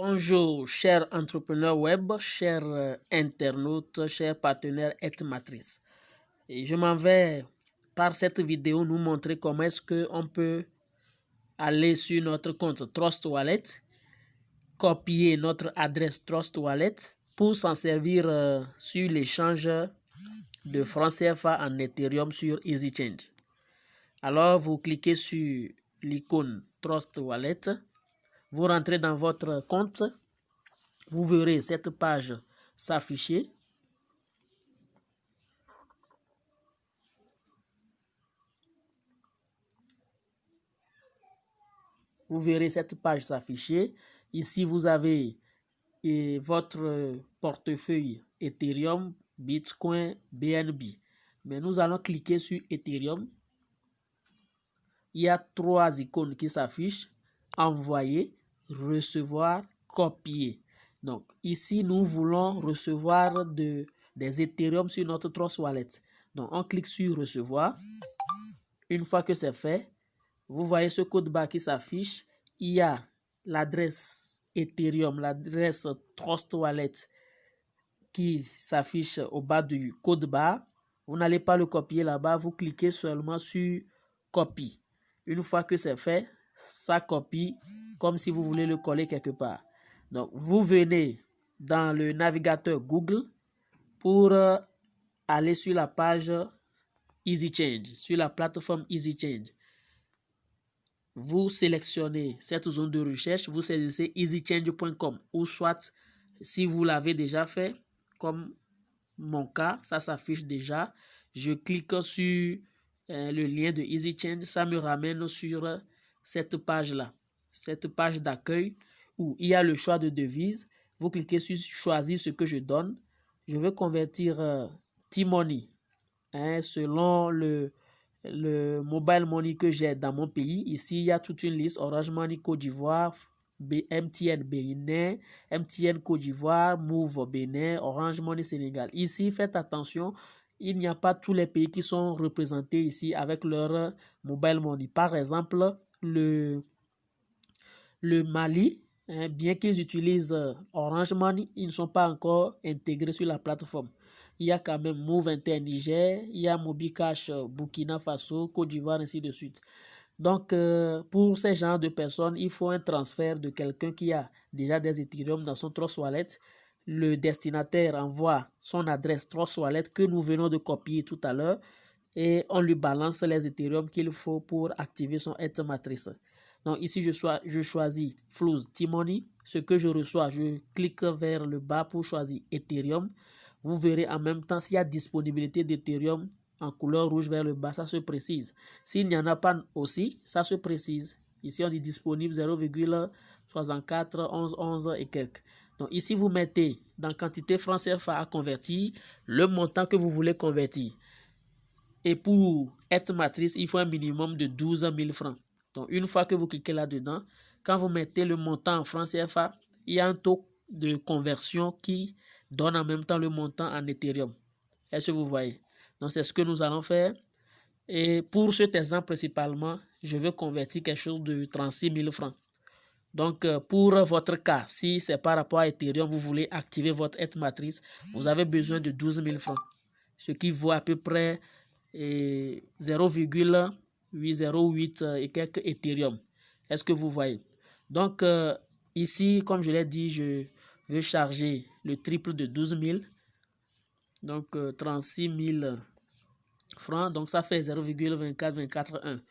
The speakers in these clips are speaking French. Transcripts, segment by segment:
Bonjour, chers entrepreneurs web, chers internautes, chers partenaires Matrice. Et je m'en vais par cette vidéo nous montrer comment est-ce qu'on peut aller sur notre compte Trust Wallet, copier notre adresse Trust Wallet pour s'en servir sur l'échange de francs CFA en Ethereum sur EasyChange. Alors, vous cliquez sur l'icône Trust Wallet, vous rentrez dans votre compte, vous verrez cette page s'afficher. Vous verrez cette page s'afficher. Ici, vous avez votre portefeuille Ethereum, Bitcoin, BNB. Mais nous allons cliquer sur Ethereum. Il y a 3 icônes qui s'affichent. Envoyer, recevoir, copier. Donc, ici, nous voulons recevoir des Ethereum sur notre Trust Wallet. Donc, on clique sur recevoir. Une fois que c'est fait, vous voyez ce code barre qui s'affiche. Il y a l'adresse Ethereum, l'adresse Trust Wallet qui s'affiche au bas du code barre. Vous n'allez pas le copier là-bas, vous cliquez seulement sur copie. Une fois que c'est fait, ça copie comme si vous voulez le coller quelque part. Donc, vous venez dans le navigateur Google pour aller sur la page EasyChange, sur la plateforme EasyChange. Vous sélectionnez cette zone de recherche, vous saisissez easychange.com ou soit, si vous l'avez déjà fait, comme mon cas, ça s'affiche déjà. Je clique sur le lien de EasyChange, ça me ramène sur cette page-là, cette page d'accueil où il y a le choix de devise. Vous cliquez sur choisir ce que je donne. Je veux convertir T-Money selon le mobile money que j'ai dans mon pays. Ici, il y a toute une liste: Orange Money Côte d'Ivoire, MTN Bénin, MTN Côte d'Ivoire, Move Bénin, Orange Money Sénégal. Ici, faites attention, il n'y a pas tous les pays qui sont représentés ici avec leur mobile money. Par exemple, le Mali, bien qu'ils utilisent Orange Money, ils ne sont pas encore intégrés sur la plateforme. Il y a quand même Move Inter Niger, il y a Mobicash Burkina Faso, Côte d'Ivoire, ainsi de suite. Donc, pour ces genres de personnes, il faut un transfert de quelqu'un qui a déjà des Ethereum dans son Trust Wallet. Le destinataire envoie son adresse Trust Wallet que nous venons de copier tout à l'heure et on lui balance les Ethereum qu'il faut pour activer son Matrice. Donc ici, je choisis Flows T-Money. Ce que je reçois, je clique vers le bas pour choisir Ethereum. Vous verrez en même temps s'il y a disponibilité d'Ethereum en couleur rouge vers le bas, ça se précise. S'il n'y en a pas aussi, ça se précise. Ici, on dit disponible 0,64, 11 et quelques. Donc ici, vous mettez dans quantité francs CFA à convertir le montant que vous voulez convertir. Et pour être matrice, il faut un minimum de 12 000 francs. Donc, une fois que vous cliquez là-dedans, quand vous mettez le montant en francs CFA, il y a un taux de conversion qui donne en même temps le montant en Ethereum. Est-ce que vous voyez? Donc, c'est ce que nous allons faire. Et pour cet exemple principalement, je veux convertir quelque chose de 36 000 francs. Donc, pour votre cas, si c'est par rapport à Ethereum, vous voulez activer votre matrice, vous avez besoin de 12 000 francs. Ce qui vaut à peu près 0,808 et quelques Ethereum. Est-ce que vous voyez? Donc, ici, comme je l'ai dit, je vais charger le triple de 12 000. Donc, 36 000 francs. Donc, ça fait 0,24241.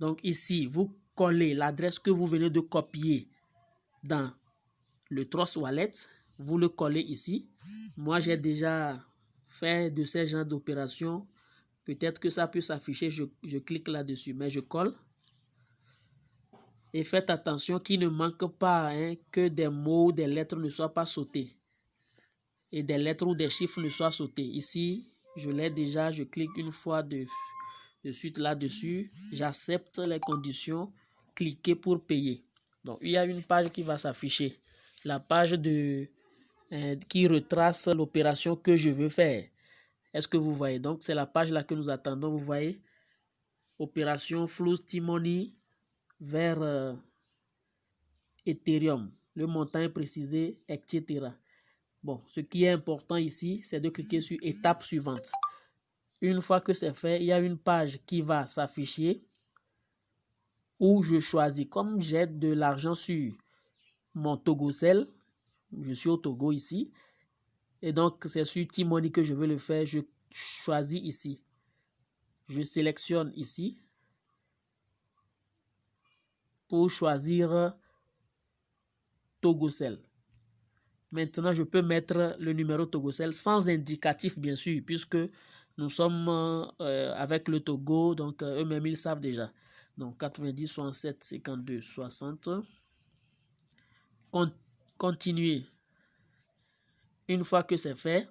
Donc, ici, vous collez l'adresse que vous venez de copier dans le Trust Wallet. Vous le collez ici. Moi, j'ai déjà fait de ces genres d'opérations. Peut-être que ça peut s'afficher, je clique là-dessus, mais je colle. Et faites attention qu'il ne manque pas que des mots ou des lettres ne soient pas sautés. Et des lettres ou des chiffres ne soient sautés. Ici, je l'ai déjà, je clique une fois de suite là-dessus. J'accepte les conditions. Cliquez pour payer. Donc, il y a une page qui va s'afficher. La page qui retrace l'opération que je veux faire. Est-ce que vous voyez? Donc, c'est la page là que nous attendons. Vous voyez? Opération Flows T-Money vers Ethereum. le montant est précisé, etc. Bon, ce qui est important ici, c'est de cliquer sur étape suivante. Une fois que c'est fait, il y a une page qui va s'afficher où je choisis, comme j'ai de l'argent sur mon Togocel, je suis au Togo ici, et donc c'est sur T-Money que je veux le faire, je choisis ici. Je sélectionne ici pour choisir Togocel. Maintenant, je peux mettre le numéro Togocel sans indicatif, bien sûr, puisque nous sommes avec le Togo, donc eux-mêmes, ils savent déjà. Donc, 90, 67, 52, 60. Continuer. Une fois que c'est fait,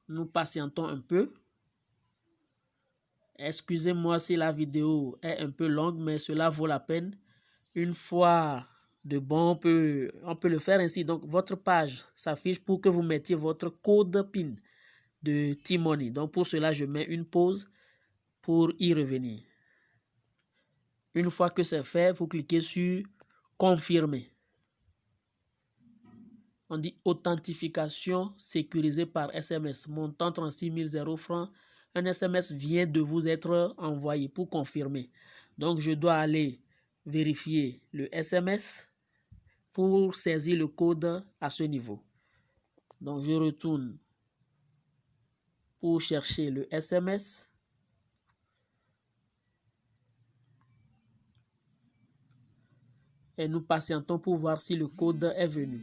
nous patientons un peu. Excusez-moi si la vidéo est un peu longue, mais cela vaut la peine. Une fois de bon, on peut le faire ainsi. Donc, votre page s'affiche pour que vous mettiez votre code PIN de T-Money. Donc, pour cela, je mets une pause pour y revenir. Une fois que c'est fait, vous cliquez sur confirmer. On dit authentification sécurisée par SMS, montant 36 000 francs. Un SMS vient de vous être envoyé pour confirmer. Donc, je dois aller vérifier le SMS pour saisir le code à ce niveau. Donc, je retourne pour chercher le SMS. Et nous patientons pour voir si le code est venu.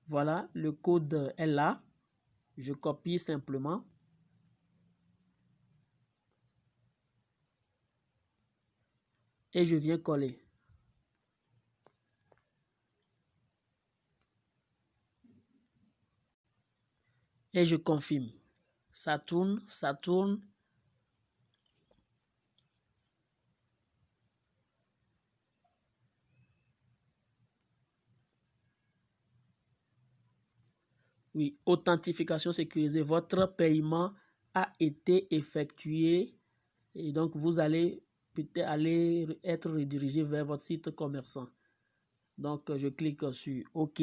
Voilà, le code est là. Je copie simplement. Et je viens coller. Et je confirme. Ça tourne, ça tourne. Oui, authentification sécurisée. Votre paiement a été effectué et donc vous allez peut-être aller être redirigé vers votre site commerçant. Donc, je clique sur OK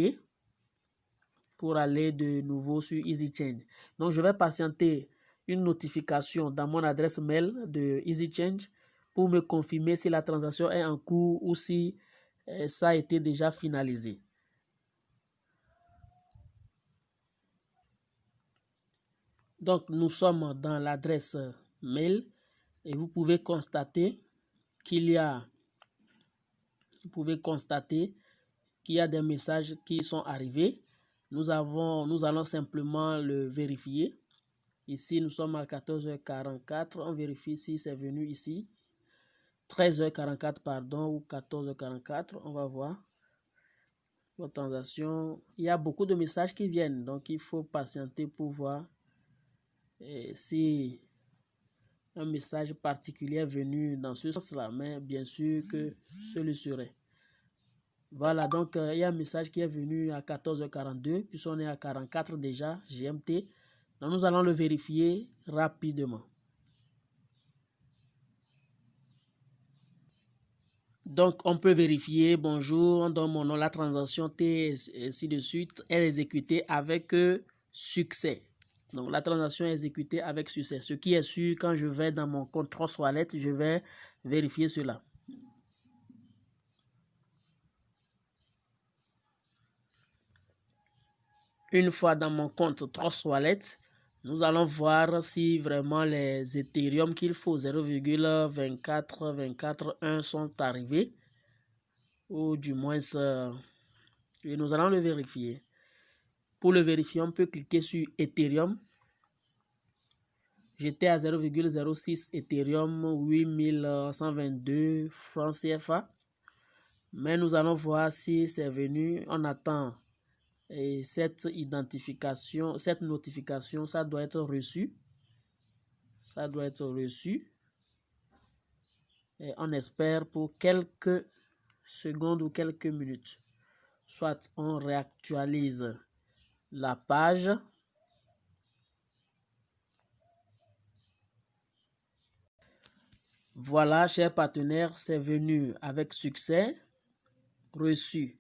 pour aller de nouveau sur EasyChange. Donc, je vais patienter une notification dans mon adresse mail de EasyChange pour me confirmer si la transaction est en cours ou si ça a été déjà finalisé. Donc, nous sommes dans l'adresse mail et vous pouvez constater qu'il y a des messages qui sont arrivés. Nous allons simplement le vérifier. Ici, nous sommes à 14h44. On vérifie si c'est venu ici. 13h44, pardon, ou 14h44. On va voir. Votre transaction. Il y a beaucoup de messages qui viennent. Donc, il faut patienter pour voir si un message particulier est venu dans ce sens-là. Mais bien sûr que ce le serait. Voilà, donc il y a un message qui est venu à 14h42, puisqu'on est à 44 déjà, GMT. Donc nous allons le vérifier rapidement. Donc on peut vérifier, bonjour, on donne mon nom, la transaction T, et ainsi de suite, est exécutée avec succès. Donc la transaction est exécutée avec succès. Ce qui est sûr, quand je vais dans mon compte Trustwallet, je vais vérifier cela. Une fois dans mon compte Trustwallet, nous allons voir si vraiment les Ethereum qu'il faut 0,24241 sont arrivés. Ou du moins, et nous allons le vérifier. Pour le vérifier, on peut cliquer sur Ethereum. J'étais à 0,06 Ethereum, 8122 francs CFA. Mais nous allons voir si c'est venu. On attend. Et cette identification, cette notification, ça doit être reçu. Ça doit être reçu. Et on espère pour quelques secondes ou quelques minutes. Soit on réactualise la page. Voilà, chers partenaires, c'est venu avec succès, reçu.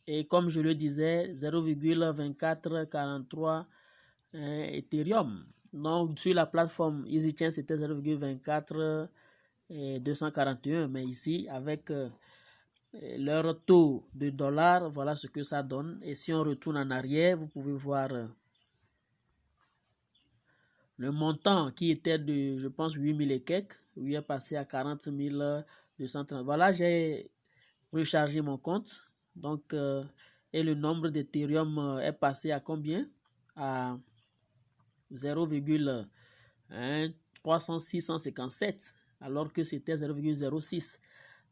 Et comme je le disais, 0,2443 Ethereum. Donc, sur la plateforme EasyChain, c'était 0,24 mais ici, avec leur taux de dollars, voilà ce que ça donne. Et si on retourne en arrière, vous pouvez voir le montant qui était de, je pense, 8000 et quelques, il est passé à 40 230. Voilà, j'ai rechargé mon compte. Donc, et le nombre d'Ethereum est passé à combien? À 0,657, alors que c'était 0,06.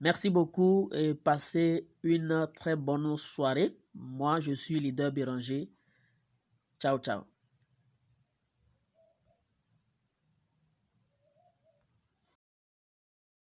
Merci beaucoup et passez une très bonne soirée. Moi, je suis Leader Béranger. Ciao, ciao.